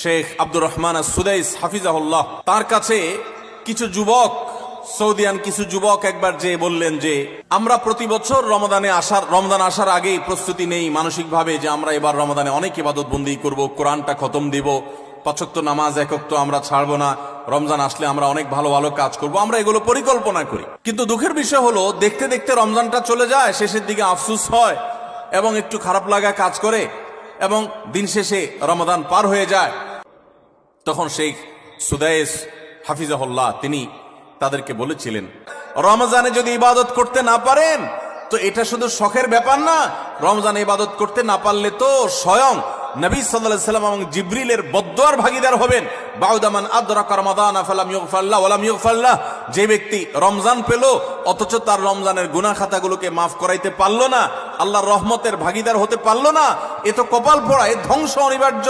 Sheikh Abdur Rahman Sudais হাফিজাহুল্লাহ, তার কাছে কিছু যুবক, সৌদিয়ান কিছু যুবক একবার যে বললেন যে আমরা প্রতি বছর রমজান আসার আগেই প্রস্তুতি নেই মানসিকভাবে যে আমরা এবার রমাদানে অনেক ইবাদত বন্দি করব, কোরআনটা খতম দিব, ৫ ওয়াক্ত নামাজ ১ ওয়াক্ত আমরা ছাড়বো না, রমজান আসলে আমরা অনেক ভালো ভালো কাজ করব, আমরা এগুলো পরিকল্পনা করি। কিন্তু দুঃখের বিষয় হলো দেখতে দেখতে রমজানটা চলে যায়, শেষের দিকে আফসোস হয় এবং একটু খারাপ লাগা কাজ করে এবং দিন শেষে রমাদান পার হয়ে যায়। তখন শেখ সুদাইস হাফিজাহুল্লাহ তিনি তাদেরকে বলেছিলেন, রমজানে যদি ইবাদত করতে না পারেন তো এটা শুধু শখের ব্যাপার না, রমজানে ইবাদত করতে না পারলে তো স্বয়ং নবী সাল্লাল্লাহু আলাইহি সাল্লাম এবং জিবরিলের বদদুয়ার ভাগীদার হবেন। বাউদামান আদরাকা রমাদান ফালাম ইগফারলাহ ওয়ালাম ইগফারলাহ, যে ব্যক্তি রমজান পেল অথচ তার রমজানের গুনাহ খাতাগুলোকে মাফ করাইতে পারলো না, আল্লাহর রহমতের ভাগীদার হতে পারলো না, এ তো কপাল পোড়া, এ ধ্বংস অনিবার্য।